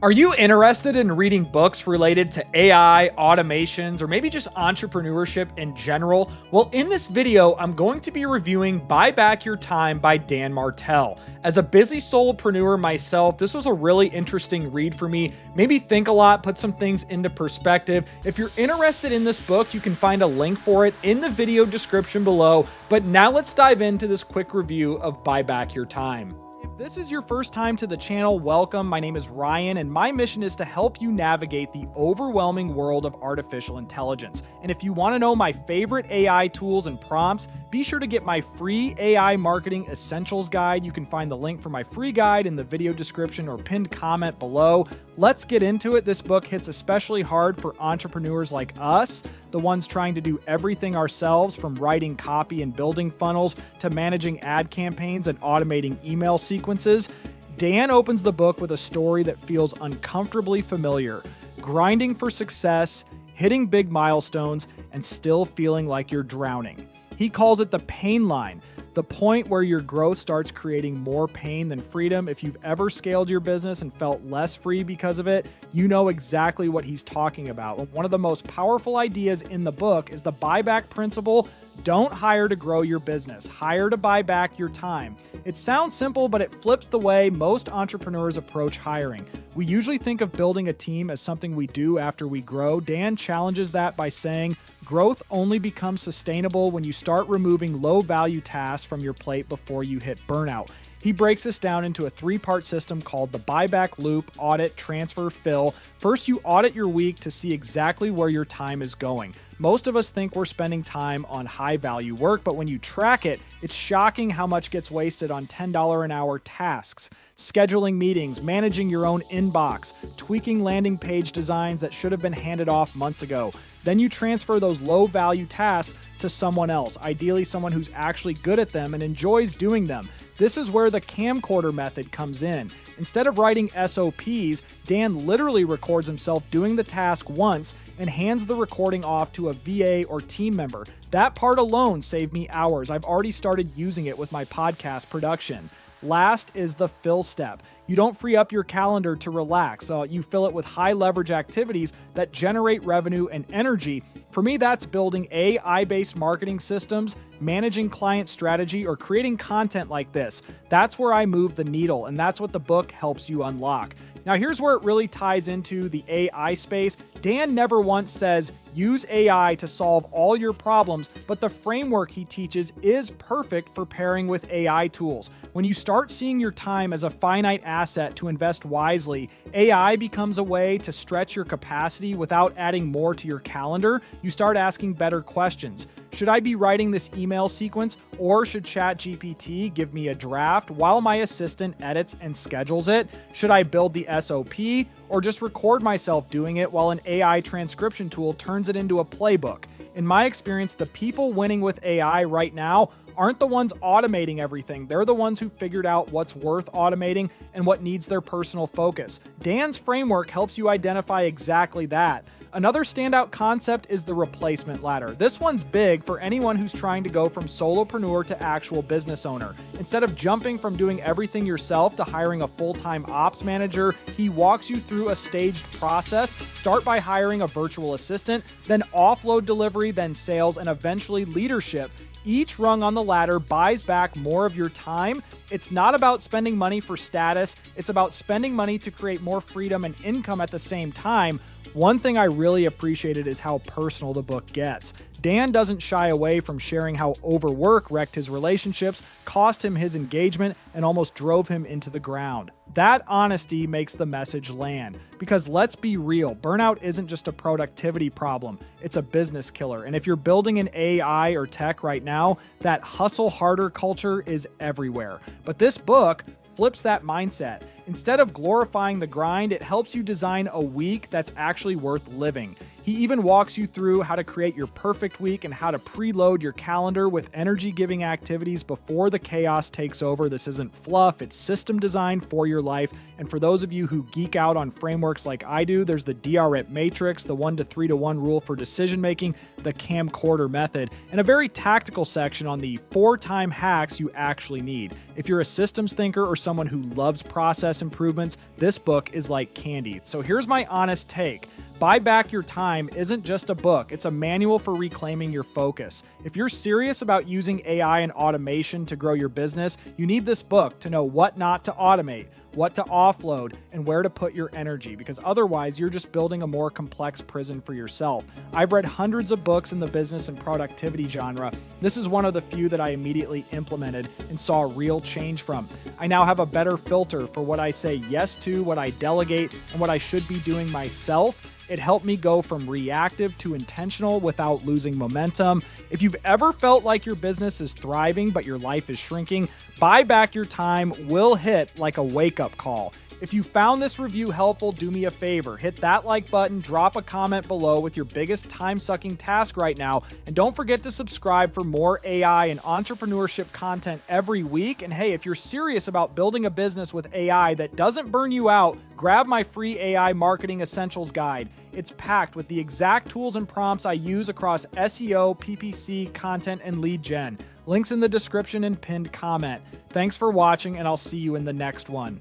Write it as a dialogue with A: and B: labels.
A: Are you interested in reading books related to AI, automations, or maybe just entrepreneurship in general? Well, in this video, I'm going to be reviewing Buy Back Your Time by Dan Martell. As a busy solopreneur myself, this was a really interesting read for me. Made me think a lot, put some things into perspective. If you're interested in this book, you can find a link for it in the video description below. But now let's dive into this quick review of Buy Back Your Time. If this is your first time to the channel, welcome. My name is Ryan, and my mission is to help you navigate the overwhelming world of artificial intelligence. And if you want to know my favorite AI tools and prompts, be sure to get my free AI Marketing Essentials Guide. You can find the link for my free guide in the video description or pinned comment below. Let's get into it. This book hits especially hard for entrepreneurs like us, the ones trying to do everything ourselves, from writing copy and building funnels to managing ad campaigns and automating email sequences. Dan opens the book with a story that feels uncomfortably familiar: grinding for success, hitting big milestones, and still feeling like you're drowning. He calls it the pain line, the point where your growth starts creating more pain than freedom. If you've ever scaled your business and felt less free because of it, you know exactly what he's talking about. One of the most powerful ideas in the book is the buyback principle. Don't hire to grow your business, hire to buy back your time. It sounds simple, but it flips the way most entrepreneurs approach hiring. We usually think of building a team as something we do after we grow. Dan challenges that by saying growth only becomes sustainable when you start removing low-value tasks from your plate before you hit burnout. He breaks this down into a three-part system called the buyback loop: audit, transfer, fill. First, you audit your week to see exactly where your time is going. Most of us think we're spending time on high-value work, but when you track it, it's shocking how much gets wasted on $10 an hour tasks, scheduling meetings, managing your own inbox, tweaking landing page designs that should have been handed off months ago. Then you transfer those low-value tasks to someone else, ideally someone who's actually good at them and enjoys doing them. This is where the camcorder method comes in. Instead of writing SOPs, Dan literally records himself doing the task once and hands the recording off to a VA or team member. That part alone saved me hours. I've already started using it with my podcast production. Last is the fill step. You don't free up your calendar to relax. You fill it with high leverage activities that generate revenue and energy. For me, that's building AI-based marketing systems, managing client strategy, or creating content like this. That's where I move the needle, and that's what the book helps you unlock. Now, here's where it really ties into the AI space. Dan never once says, use AI to solve all your problems, but the framework he teaches is perfect for pairing with AI tools. When you start seeing your time as a finite asset to invest wisely, AI becomes a way to stretch your capacity without adding more to your calendar. You start asking better questions. Should I be writing this email sequence, or should ChatGPT give me a draft while my assistant edits and schedules it? Should I build the SOP, or just record myself doing it while an AI transcription tool turns it into a playbook? In my experience, the people winning with AI right now aren't the ones automating everything. They're the ones who figured out what's worth automating and what needs their personal focus. Dan's framework helps you identify exactly that. Another standout concept is the replacement ladder. This one's big for anyone who's trying to go from solopreneur to actual business owner. Instead of jumping from doing everything yourself to hiring a full-time ops manager, he walks you through a staged process. Start by hiring a virtual assistant, then offload delivery, then sales, and eventually leadership. Each rung on the ladder buys back more of your time. It's not about spending money for status. It's about spending money to create more freedom and income at the same time. One thing I really appreciated is how personal the book gets. Dan doesn't shy away from sharing how overwork wrecked his relationships, cost him his engagement, and almost drove him into the ground. That honesty makes the message land. Because let's be real, burnout isn't just a productivity problem, it's a business killer. And if you're building an AI or tech right now, that hustle harder culture is everywhere. But this book flips that mindset. Instead of glorifying the grind, it helps you design a week that's actually worth living. He even walks you through how to create your perfect week and how to preload your calendar with energy-giving activities before the chaos takes over. This isn't fluff, it's system design for your life. And for those of you who geek out on frameworks like I do, there's the DRIP matrix, the 1 to 3 to 1 rule for decision making, the camcorder method, and a very tactical section on the 4-time hacks you actually need. If you're a systems thinker or someone who loves process improvements, this book is like candy. So here's my honest take. Buy Back Your Time isn't just a book, it's a manual for reclaiming your focus. If you're serious about using AI and automation to grow your business, you need this book to know what not to automate, what to offload, and where to put your energy, because otherwise you're just building a more complex prison for yourself. I've read hundreds of books in the business and productivity genre. This is one of the few that I immediately implemented and saw real change from. I now have a better filter for what I say yes to, what I delegate, and what I should be doing myself. It helped me go from reactive to intentional without losing momentum. If you've ever felt like your business is thriving but your life is shrinking, Buy Back Your Time will hit like a wake-up call. If you found this review helpful, do me a favor. Hit that like button, drop a comment below with your biggest time-sucking task right now, and don't forget to subscribe for more AI and entrepreneurship content every week. And hey, if you're serious about building a business with AI that doesn't burn you out, grab my free AI Marketing Essentials Guide. It's packed with the exact tools and prompts I use across SEO, PPC, content, and lead gen. Links in the description and pinned comment. Thanks for watching, and I'll see you in the next one.